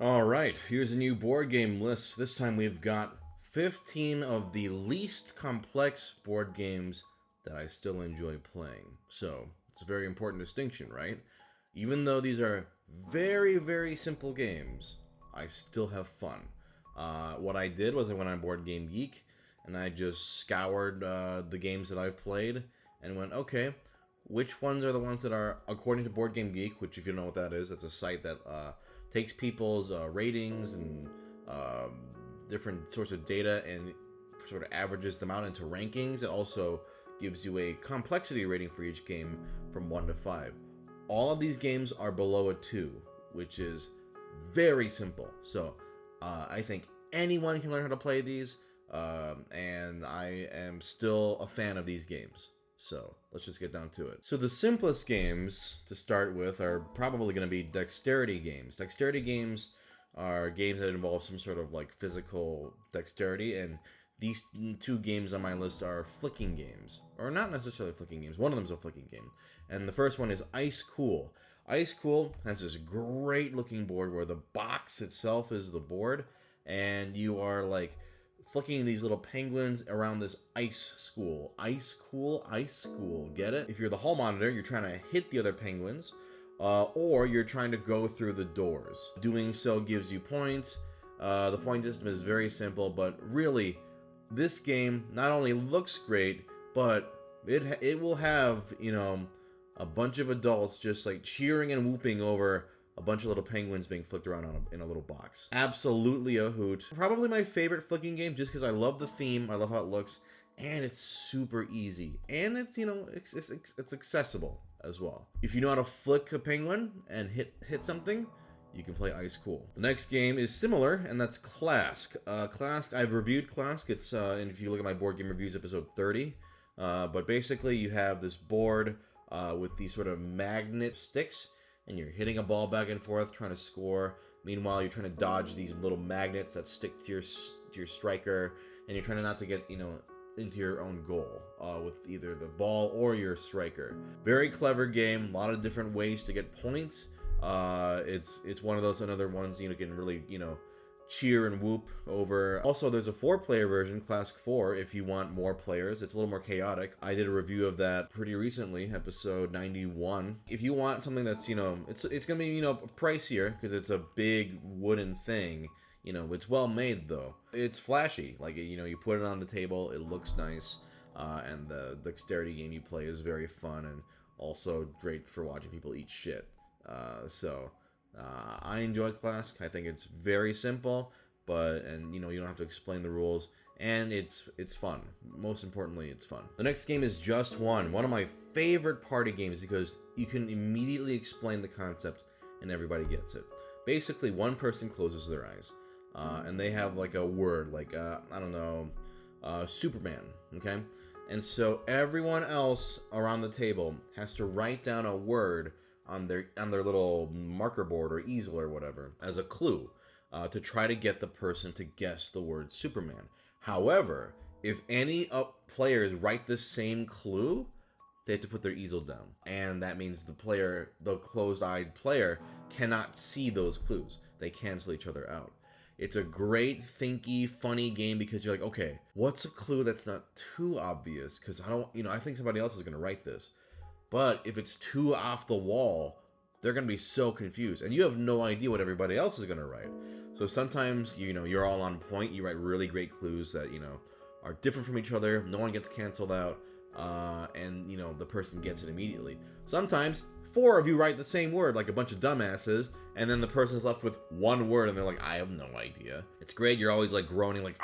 Alright, here's a new board game list. This time we've got 15 of the least complex board games that I still enjoy playing. So, it's a very important distinction, right? Even though these are very, very simple games, I still have fun. What I did was I went on Board Game Geek and I just scoured the games that I've played and went, okay, which ones are the ones that are, according to Board Game Geek, which if you know what that is, that's a site that takes people's ratings and different sorts of data and sort of averages them out into rankings. It also gives you a complexity rating for each game from 1 to 5. All of these games are below a 2, which is very simple. So I think anyone can learn how to play these, and I am still a fan of these games. So let's just get down to it. So the simplest games to start with are probably going to be dexterity games. Dexterity games are games that involve some sort of like physical dexterity, and these two games on my list are flicking games. Or not necessarily flicking games, one of them is a flicking game. And the first one is Ice Cool. Ice Cool has this great looking board where the box itself is the board, and you are like flicking these little penguins around this ice school. Ice cool, ice school. Get it? If you're the hall monitor, you're trying to hit the other penguins, or you're trying to go through the doors. Doing so gives you points. The point system is very simple, but really, this game not only looks great, but it will have, you know, a bunch of adults just like cheering and whooping over a bunch of little penguins being flicked around in a little box. Absolutely a hoot. Probably my favorite flicking game just because I love the theme, I love how it looks, and it's super easy. And it's, you know, it's accessible as well. If you know how to flick a penguin and hit something, you can play Ice Cool. The next game is similar, and that's Clask. Clask, I've reviewed Clask. It's, and if you look at my board game reviews, episode 30. But basically, you have this board with these sort of magnet sticks, and you're hitting a ball back and forth trying to score. Meanwhile, you're trying to dodge these little magnets that stick to your striker, and you're trying not to get, you know, into your own goal with either the ball or your striker. Very clever game. A lot of different ways to get points. It's one of those another ones you can really, you know, cheer and whoop over. Also, there's a 4-player version, Clask 4, if you want more players. It's a little more chaotic. I did a review of that pretty recently, episode 91. If you want something that's, you know, it's gonna be, you know, pricier because it's a big wooden thing. You know, it's well made though. It's flashy. Like, you know, you put it on the table, it looks nice, and the dexterity game you play is very fun and also great for watching people eat shit. I enjoy Clask. I think it's very simple, and you know, you don't have to explain the rules, and it's fun. Most importantly, it's fun. The next game is Just One of my favorite party games because you can immediately explain the concept and everybody gets it. Basically, one person closes their eyes, and they have like a word, like I don't know, Superman. Okay, and so everyone else around the table has to write down a word on their little marker board or easel or whatever as a clue to try to get the person to guess the word Superman. However, if any players write the same clue, they have to put their easel down, and that means the closed-eyed player, cannot see those clues. They cancel each other out. It's a great, thinky, funny game because you're like, okay, what's a clue that's not too obvious? Because I think somebody else is going to write this. But if it's too off the wall, they're going to be so confused. And you have no idea what everybody else is going to write. So sometimes, you know, you're all on point. You write really great clues that, you know, are different from each other. No one gets canceled out. And, you know, the person gets it immediately. Sometimes 4 of you write the same word, like a bunch of dumbasses. And then the person's left with one word and they're like, I have no idea. It's great. You're always like groaning like,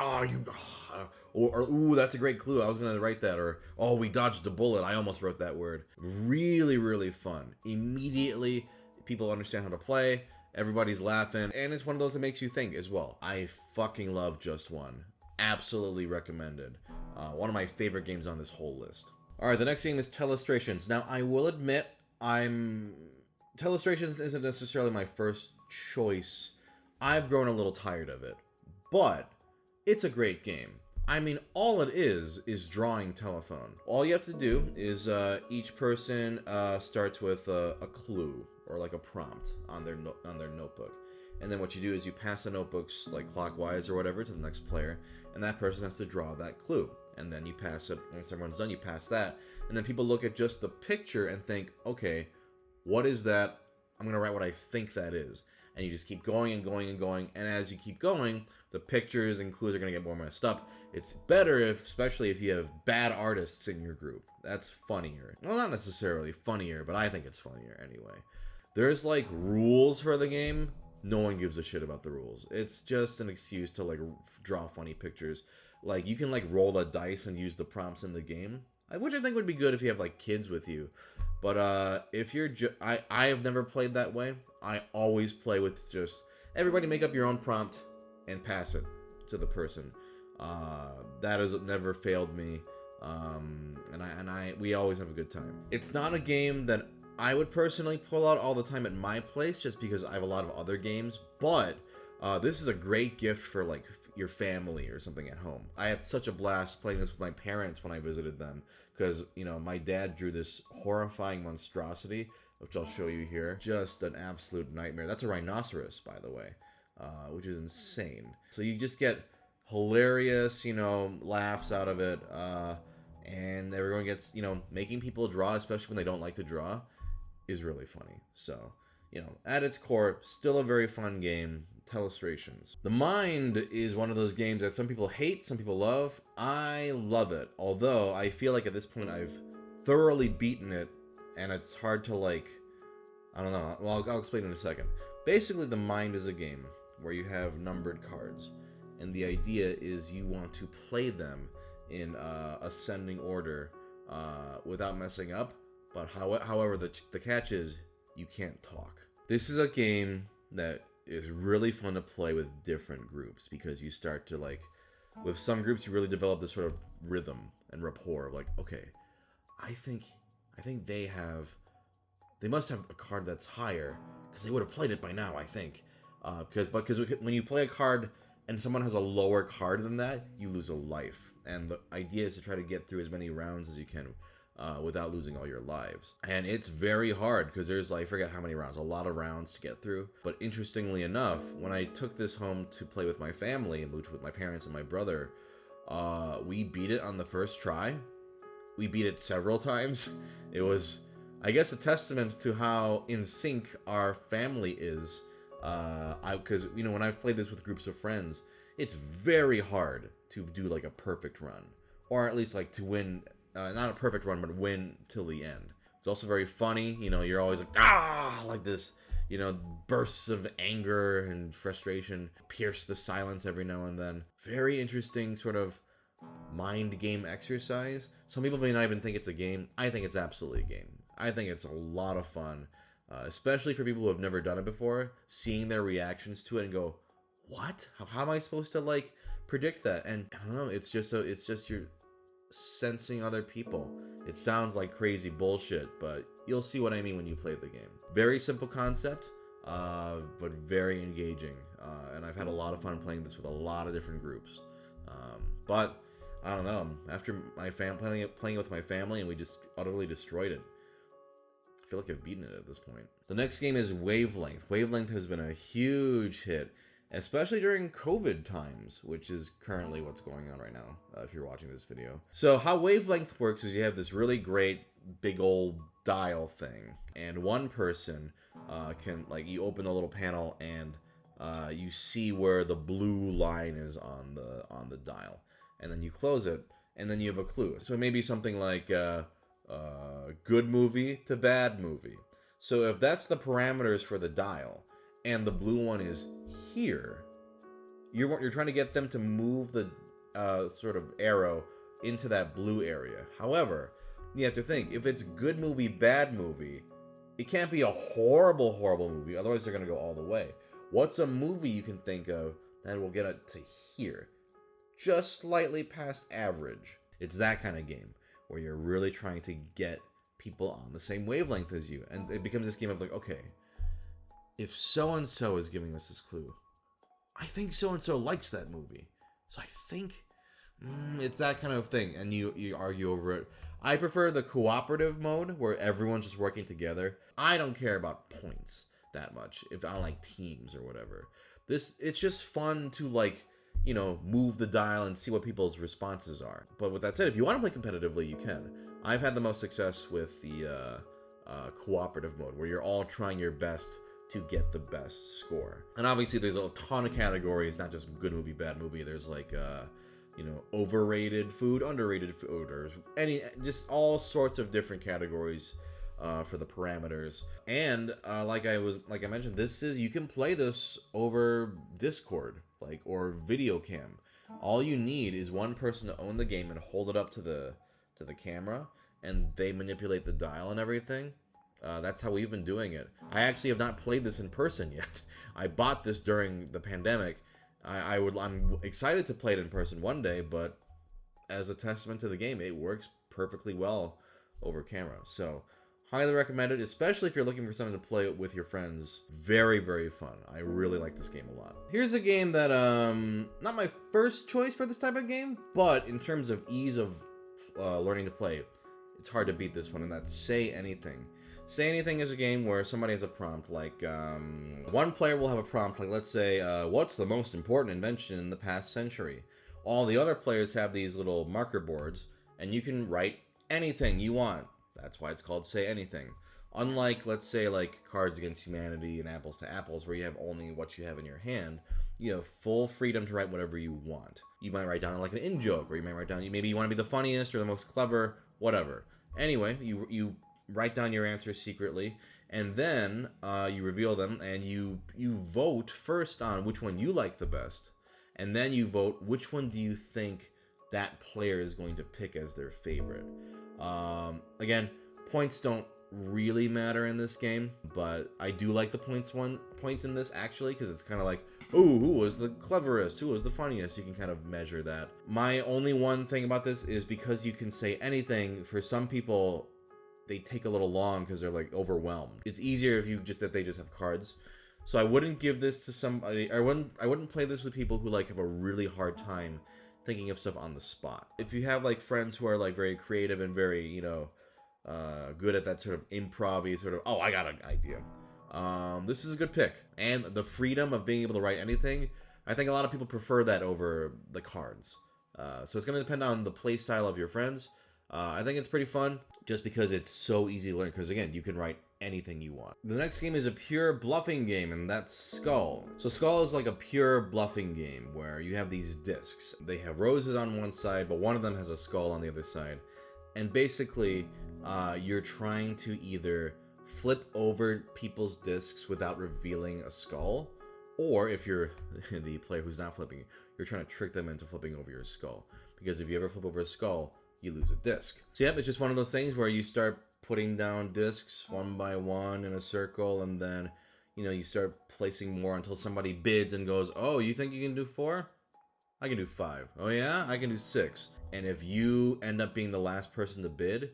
or ooh, that's a great clue. I was going to write that. Or, oh, we dodged a bullet. I almost wrote that word. Really, really fun. Immediately, people understand how to play. Everybody's laughing. And it's one of those that makes you think as well. I fucking love Just One. Absolutely recommended. One of my favorite games on this whole list. Alright, the next game is Telestrations. Now, I will admit, Telestrations isn't necessarily my first choice. I've grown a little tired of it. But, it's a great game. I mean, all it is drawing telephone. All you have to do is each person starts with a clue or like a prompt on their notebook, And then what you do is you pass the notebooks like clockwise or whatever to the next player, and that person has to draw that clue. And then you pass it, once everyone's done, you pass that. And then people look at just the picture and think, okay, what is that? I'm going to write what I think that is. And you just keep going and going and going. And as you keep going, the pictures and clues are going to get more messed up. It's better, especially if you have bad artists in your group. That's funnier. Well, not necessarily funnier, but I think it's funnier anyway. There's like rules for the game. No one gives a shit about the rules. It's just an excuse to like draw funny pictures. Like you can like roll the dice and use the prompts in the game, which I think would be good if you have like kids with you. But if you're I have never played that way. I always play with just everybody make up your own prompt and pass it to the person. That has never failed me. We always have a good time. It's not a game that I would personally pull out all the time at my place just because I have a lot of other games, but this is a great gift for like your family or something at home. I had such a blast playing this with my parents when I visited them because, you know, my dad drew this horrifying monstrosity, which I'll show you here. Just an absolute nightmare. That's a rhinoceros, by the way, which is insane. So you just get hilarious, you know, laughs out of it, and everyone gets, you know, making people draw, especially when they don't like to draw, is really funny. So, you know, at its core, still a very fun game. Telestrations. The Mind is one of those games that some people hate, some people love. I love it, although I feel like at this point I've thoroughly beaten it, and it's hard to like, I don't know. Well, I'll explain in a second. Basically, The Mind is a game where you have numbered cards, and the idea is you want to play them in ascending order without messing up. But however, the catch is you can't talk. This is a game that is really fun to play with different groups because you start to like, with some groups you really develop this sort of rhythm and rapport of like, okay, I think they must have a card that's higher because they would have played it by now, I think. Because when you play a card and someone has a lower card than that, you lose a life. And the idea is to try to get through as many rounds as you can without losing all your lives. And it's very hard because there's like, I forget how many rounds, a lot of rounds to get through. But interestingly enough, when I took this home to play with my family, which with my parents and my brother, we beat it on the first try. We beat it several times. It was, I guess, a testament to how in sync our family is. Because, you know, when I've played this with groups of friends, it's very hard to do like a perfect run, or at least like to win. Not a perfect run, but win till the end. It's also very funny. You know, you're always like this, you know, bursts of anger and frustration pierce the silence every now and then. Very interesting sort of mind game exercise. Some people may not even think it's a game. I think it's absolutely a game. I think it's a lot of fun, especially for people who have never done it before, seeing their reactions to it and go, what? How am I supposed to like predict that? And I don't know, it's just you're sensing other people. It sounds like crazy bullshit, but you'll see what I mean when you play the game. Very simple concept, but very engaging. And I've had a lot of fun playing this with a lot of different groups. But I don't know. After my playing it with my family, and we just utterly destroyed it. I feel like I've beaten it at this point. The next game is Wavelength. Wavelength has been a huge hit, especially during COVID times, which is currently what's going on right now, if you're watching this video. So how Wavelength works is you have this really great big old dial thing, and one person can, like, you open the little panel and you see where the blue line is on the dial, and then you close it, and then you have a clue. So maybe something like good movie to bad movie. So if that's the parameters for the dial, and the blue one is here, you're trying to get them to move the sort of arrow into that blue area. However, you have to think, if it's good movie, bad movie, it can't be a horrible movie, otherwise they're going to go all the way. What's a movie you can think of that will get it to here? Just slightly past average. It's that kind of game where you're really trying to get people on the same wavelength as you. And it becomes this game of like, okay, if so-and-so is giving us this clue, I think so-and-so likes that movie. So I think it's that kind of thing. And you argue over it. I prefer the cooperative mode where everyone's just working together. I don't care about points. that much if on like teams or whatever. It's just fun to like, move the dial and see what people's responses are. But with that said, if you want to play competitively, you can. I've had the most success with the cooperative mode, where you're all trying your best to get the best score. And obviously there's a ton of categories, not just good movie, bad movie. There's like overrated food, underrated food, or just all sorts of different categories for the parameters. And like I mentioned, you can play this over Discord, or video cam. All you need is one person to own the game and hold it up to the camera, and they manipulate the dial and everything. That's how we've been doing it. I actually have not played this in person yet. I bought this during the pandemic. I'm excited to play it in person one day, but as a testament to the game, it works perfectly well over camera. So highly recommend it, especially if you're looking for something to play with your friends. Very, very fun. I really like this game a lot. Here's a game that, not my first choice for this type of game, but in terms of ease of learning to play, it's hard to beat this one, and that's Say Anything. Say Anything is a game where somebody has a prompt, one player will have a prompt, let's say, what's the most important invention in the past century? All the other players have these little marker boards, and you can write anything you want. That's why it's called Say Anything. Unlike, let's say, Cards Against Humanity and Apples to Apples, where you have only what you have in your hand, you have full freedom to write whatever you want. You might write down an in-joke, or you might write down, maybe you want to be the funniest or the most clever, whatever. Anyway, you write down your answers secretly, and then you reveal them, and you vote first on which one you like the best, and then you vote which one do you think that player is going to pick as their favorite. Again, points don't really matter in this game, but I do like the points in this, actually, because it's kind of like, ooh, who was the cleverest, who was the funniest? You can kind of measure that. My only one thing about this is because you can say anything, for some people they take a little long because they're overwhelmed. It's easier if they just have cards. So I wouldn't give this to somebody. I wouldn't play this with people who have a really hard time thinking of stuff on the spot. If you have friends who are very creative and very good at that sort of improv-y sort of, oh, I got an idea, this is a good pick. And the freedom of being able to write anything, I think a lot of people prefer that over the cards. So it's going to depend on the play style of your friends. I think it's pretty fun just because it's so easy to learn, because again, you can write anything you want. The next game is a pure bluffing game, and that's Skull. So Skull is a pure bluffing game where you have these discs. They have roses on one side, but one of them has a skull on the other side. And basically, you're trying to either flip over people's discs without revealing a skull, or if you're the player who's not flipping, you're trying to trick them into flipping over your skull. Because if you ever flip over a skull, you lose a disc. So yep, it's just one of those things where you start putting down discs one by one in a circle, and then you start placing more until somebody bids and goes, oh, you think you can do 4? I can do 5. Oh yeah, I can do 6. And if you end up being the last person to bid,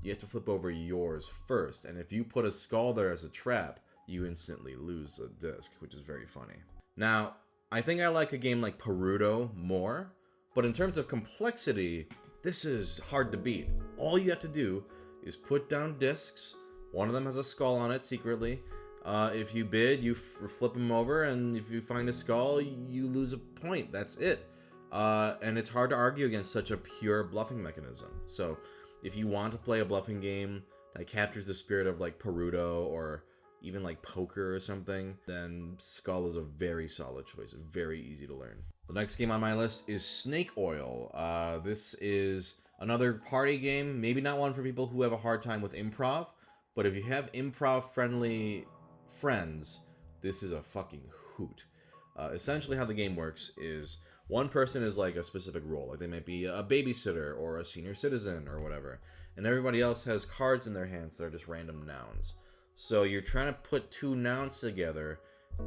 you have to flip over yours first. And if you put a skull there as a trap, you instantly lose a disc, which is very funny. Now, I think I like a game like Perudo more, but in terms of complexity, this is hard to beat. All you have to do is put down discs. One of them has a skull on it secretly. If you bid, you flip them over, and if you find a skull, you lose a point. That's it. And it's hard to argue against such a pure bluffing mechanism. So if you want to play a bluffing game that captures the spirit of Perudo or even poker or something, then Skull is a very solid choice. Very easy to learn. The next game on my list is Snake Oil. This is another party game, maybe not one for people who have a hard time with improv, but if you have improv-friendly friends, this is a fucking hoot. Essentially how the game works is one person is a specific role, they might be a babysitter or a senior citizen or whatever, and everybody else has cards in their hands that are just random nouns. So you're trying to put two nouns together,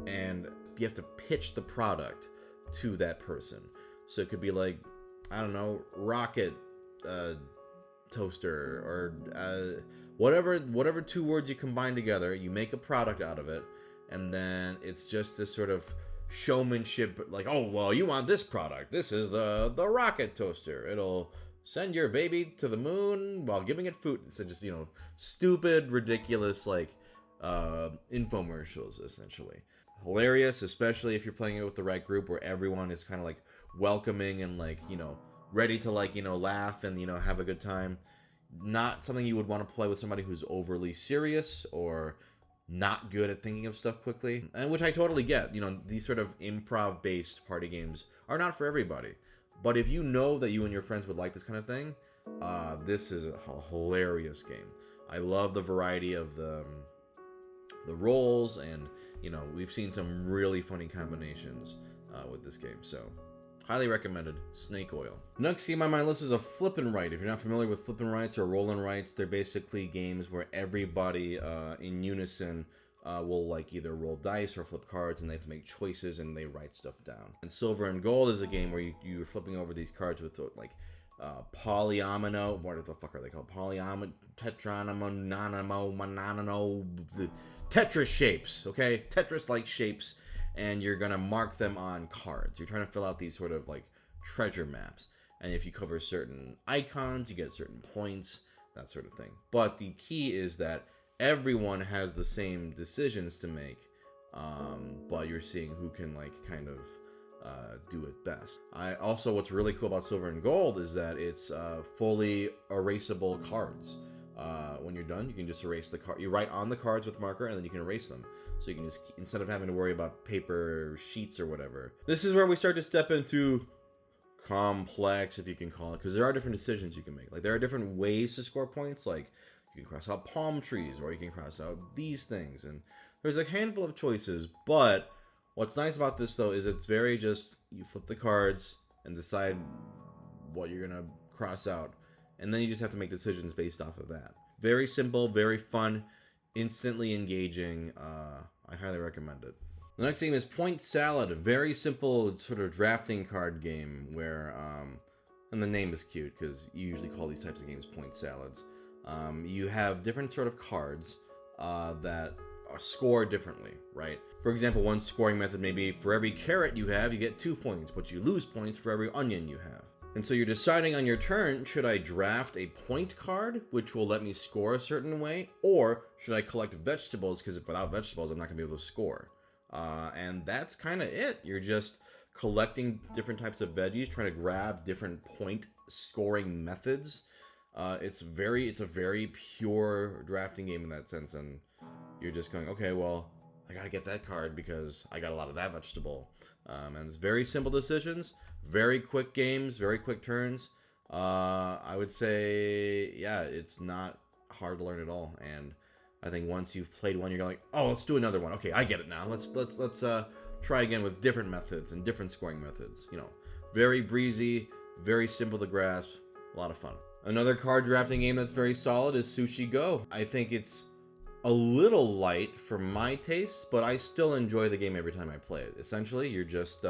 and you have to pitch the product to that person. So it could be I don't know, rocket toaster, or whatever two words you combine together, you make a product out of it, and then it's just this sort of showmanship, oh, well, you want this product, this is the rocket toaster, it'll send your baby to the moon while giving it food. So just stupid, ridiculous infomercials, essentially. Hilarious, especially if you're playing it with the right group where everyone is kind of like welcoming and like, you know, ready to like, you know, laugh and, you know, have a good time. Not something you would want to play with somebody who's overly serious or not good at thinking of stuff quickly, and which I totally get. You know, these sort of improv based party games are not for everybody. But if you know that you and your friends would like this kind of thing, this is a hilarious game. I love the variety of the roles, and you know, we've seen some really funny combinations with this game. So highly recommended. Snake Oil. Next game on my list is a flip and right. If you're not familiar with flip and rights or roll and rights, they're basically games where everybody in unison will like either roll dice or flip cards, and they have to make choices and they write stuff down. And Silver and Gold is a game where you're flipping over these cards with like polyomino, what the fuck are they called? Polyomino, tetranomo, nanomo, mananono, the Tetris shapes, okay? Tetris-like shapes, and you're gonna mark them on cards. You're trying to fill out these sort of like treasure maps, and if you cover certain icons, you get certain points, that sort of thing. But the key is that everyone has the same decisions to make, but you're seeing who can like kind of do it best. What's really cool about Silver and Gold is that it's fully erasable cards. When you're done, you can just erase the card. You write on the cards with marker, and then you can erase them. So you can just, instead of having to worry about paper sheets or whatever. This is where we start to step into complex, if you can call it, because there are different decisions you can make. Like, there are different ways to score points. Like, you can cross out palm trees, or you can cross out these things, and there's a handful of choices. But what's nice about this, though, is it's very just, you flip the cards and decide what you're gonna cross out, and then you just have to make decisions based off of that. Very simple, very fun, instantly engaging. I highly recommend it. The next game is Point Salad, a very simple sort of drafting card game where, and the name is cute because you usually call these types of games point salads. You have different sort of cards that are scored differently, right? For example, one scoring method may be for every carrot you have, you get 2 points, but you lose points for every onion you have. And so you're deciding on your turn, should I draft a point card, which will let me score a certain way, or should I collect vegetables, because without vegetables, I'm not going to be able to score. And that's kind of it. You're just collecting different types of veggies, trying to grab different point scoring methods. It's a very pure drafting game in that sense, and you're just going, okay, well, I gotta get that card because I got a lot of that vegetable. And it's very simple decisions, very quick games, very quick turns. I would say, yeah, it's not hard to learn at all. And I think once you've played one, you're like, oh, let's do another one. Okay, I get it now. Let's try again with different methods and different scoring methods. You know, very breezy, very simple to grasp, a lot of fun. Another card drafting game that's very solid is Sushi Go. I think it's a little light for my tastes, but I still enjoy the game every time I play it. Essentially, you're just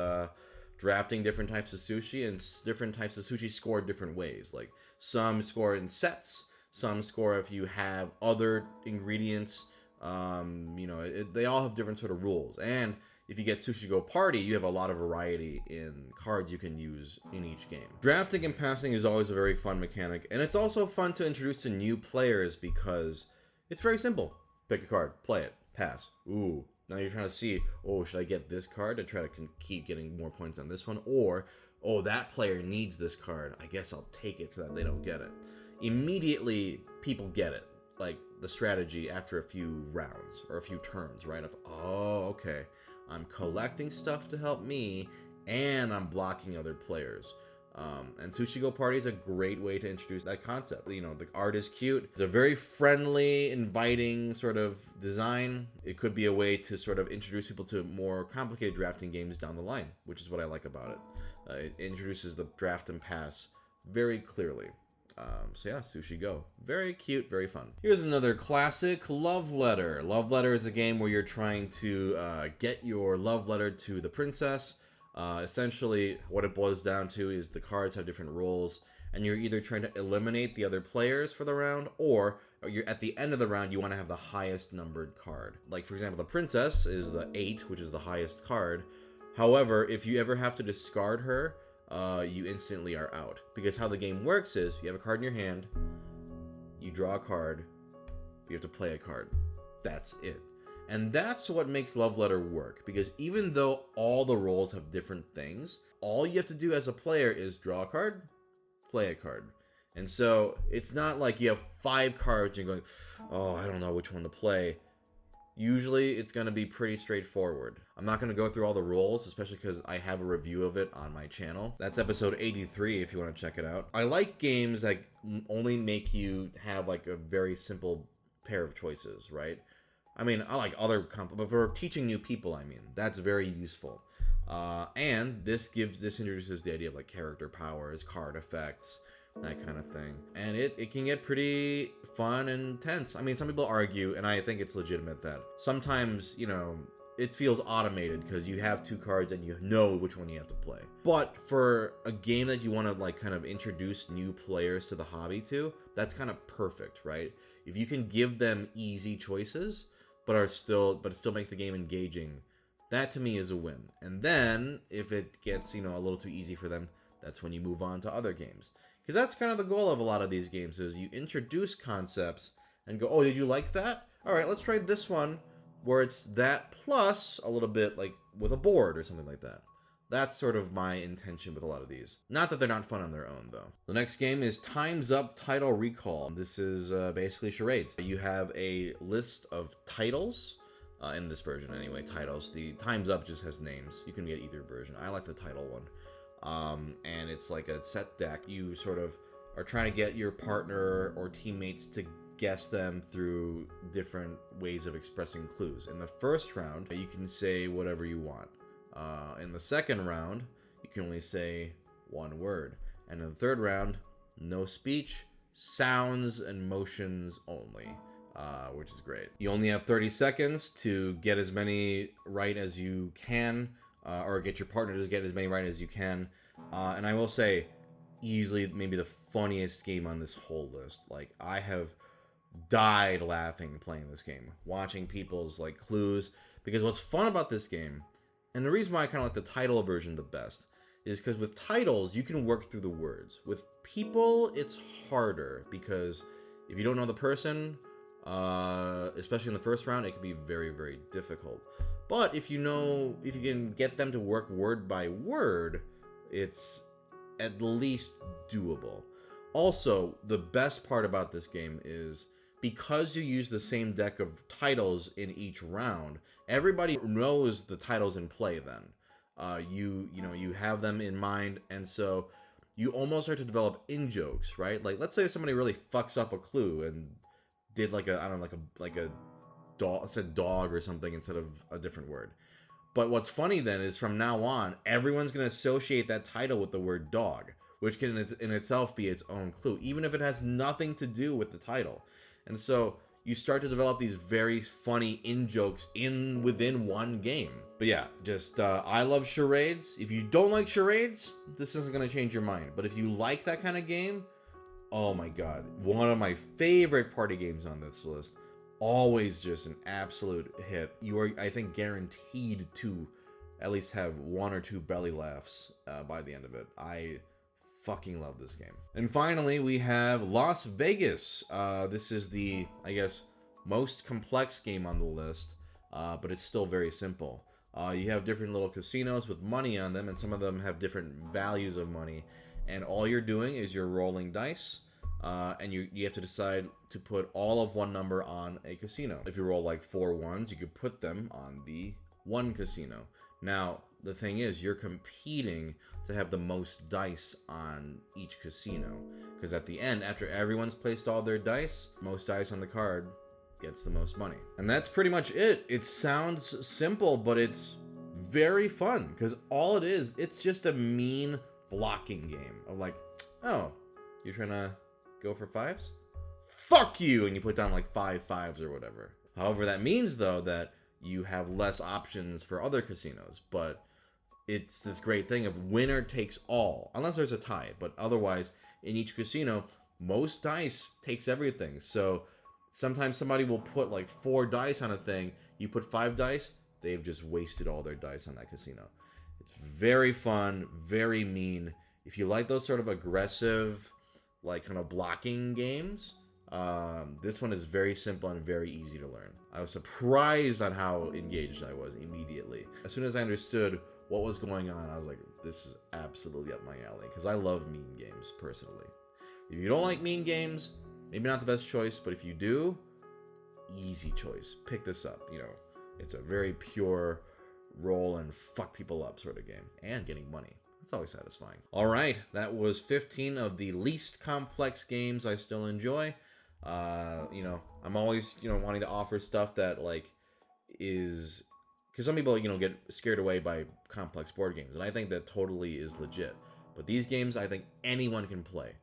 drafting different types of sushi, and different types of sushi score different ways. Like, some score in sets, some score if you have other ingredients. You know, they all have different sort of rules. And if you get Sushi Go Party, you have a lot of variety in cards you can use in each game. Drafting and passing is always a very fun mechanic, and it's also fun to introduce to new players because it's very simple. Pick a card, play it, pass. Ooh, now you're trying to see, oh, should I get this card to try to keep getting more points on this one? Or, oh, that player needs this card. I guess I'll take it so that they don't get it. Immediately, people get it. Like, the strategy after a few rounds or a few turns, right? Of, oh, okay, I'm collecting stuff to help me, and I'm blocking other players. And Sushi Go Party is a great way to introduce that concept. You know, the art is cute. It's a very friendly, inviting sort of design. It could be a way to sort of introduce people to more complicated drafting games down the line, which is what I like about it. It introduces the draft and pass very clearly. So yeah, Sushi Go. Very cute, very fun. Here's another classic, Love Letter. Love Letter is a game where you're trying to get your love letter to the princess. Essentially, what it boils down to is the cards have different roles, and you're either trying to eliminate the other players for the round, or you're at the end of the round, you want to have the highest numbered card. Like, for example, the princess is the 8, which is the highest card. However, if you ever have to discard her, you instantly are out. Because how the game works is, you have a card in your hand, you draw a card, you have to play a card. That's it. And that's what makes Love Letter work, because even though all the roles have different things, all you have to do as a player is draw a card, play a card. And so it's not like you have 5 cards and you're going, oh, I don't know which one to play. Usually it's going to be pretty straightforward. I'm not going to go through all the roles, especially because I have a review of it on my channel. That's episode 83 if you want to check it out. I like games that only make you have like a very simple pair of choices, right? I mean, I like other but for teaching new people, I mean, that's very useful. And this introduces the idea of like character powers, card effects, that kind of thing. And it can get pretty fun and tense. I mean, some people argue, and I think it's legitimate, that sometimes, you know, it feels automated because you have 2 cards and you know which one you have to play. But for a game that you want to like kind of introduce new players to the hobby to, that's kind of perfect, right? If you can give them easy choices, but still make the game engaging, that to me is a win. And then if it gets, you know, a little too easy for them, that's when you move on to other games. Because that's kind of the goal of a lot of these games, is you introduce concepts and go, oh, did you like that? All right, let's try this one where it's that plus a little bit like with a board or something like that. That's sort of my intention with a lot of these. Not that they're not fun on their own, though. The next game is Time's Up Title Recall. This is basically charades. You have a list of titles, in this version anyway, titles. The Time's Up just has names. You can get either version. I like the title one. And it's like a set deck. You sort of are trying to get your partner or teammates to guess them through different ways of expressing clues. In the first round, you can say whatever you want. In the second round, you can only say one word. And in the third round, no speech, sounds and motions only, which is great. You only have 30 seconds to get as many right as you can, or get your partner to get as many right as you can. And I will say, easily maybe the funniest game on this whole list. Like, I have died laughing playing this game, watching people's like clues, because what's fun about this game, and the reason why I kind of like the title version the best, is because with titles, you can work through the words. With people, it's harder, because if you don't know the person, especially in the first round, it can be very, very difficult. But if you can get them to work word by word, it's at least doable. Also, the best part about this game is, because you use the same deck of titles in each round, everybody knows the titles in play then. You have them in mind, and so you almost start to develop in-jokes, right? Like, let's say somebody really fucks up a clue and did like a dog, said dog or something instead of a different word. But what's funny then is, from now on, everyone's going to associate that title with the word dog, which can in itself be its own clue, even if it has nothing to do with the title. And so you start to develop these very funny in-jokes within one game. But yeah, just I love charades. If you don't like charades, this isn't going to change your mind. But if you like that kind of game, oh my god, one of my favorite party games on this list. Always just an absolute hit. You are, I think, guaranteed to at least have 1 or 2 belly laughs by the end of it. I fucking love this game. And finally, we have Las Vegas. This is the, I guess, most complex game on the list, but it's still very simple. You have different little casinos with money on them, and some of them have different values of money. And all you're doing is you're rolling dice, and you have to decide to put all of one number on a casino. If you roll like 4 ones, you could put them on the 1 casino. Now, the thing is, you're competing to have the most dice on each casino, because at the end, after everyone's placed all their dice, most dice on the card gets the most money. And that's pretty much it. It sounds simple, but it's very fun, because all it is, it's just a mean blocking game of like, oh, you're trying to go for 5s? Fuck you! And you put down like 5 5s or whatever. However, that means, though, that you have less options for other casinos, but it's this great thing of winner takes all, unless there's a tie. But otherwise, in each casino, most dice takes everything. So sometimes somebody will put like 4 dice on a thing. You put 5 dice, they've just wasted all their dice on that casino. It's very fun, very mean. If you like those sort of aggressive, like kind of blocking games, This one is very simple and very easy to learn. I was surprised on how engaged I was immediately. As soon as I understood what was going on, I was like, this is absolutely up my alley, because I love mean games, personally. If you don't like mean games, maybe not the best choice, but if you do, easy choice. Pick this up, you know. It's a very pure roll and fuck people up sort of game. And getting money. That's always satisfying. Alright, that was 15 of the least complex games I still enjoy. You know, I'm always, you know, wanting to offer stuff that, like, is... Because some people, you know, get scared away by complex board games, and I think that totally is legit. But these games, I think anyone can play.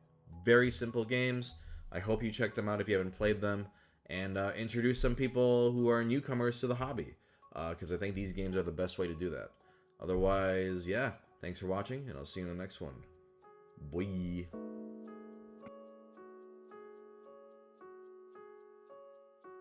Very simple games. I hope you check them out if you haven't played them, and introduce some people who are newcomers to the hobby, because I think these games are the best way to do that. Otherwise, yeah, thanks for watching, and I'll see you in the next one. Bye.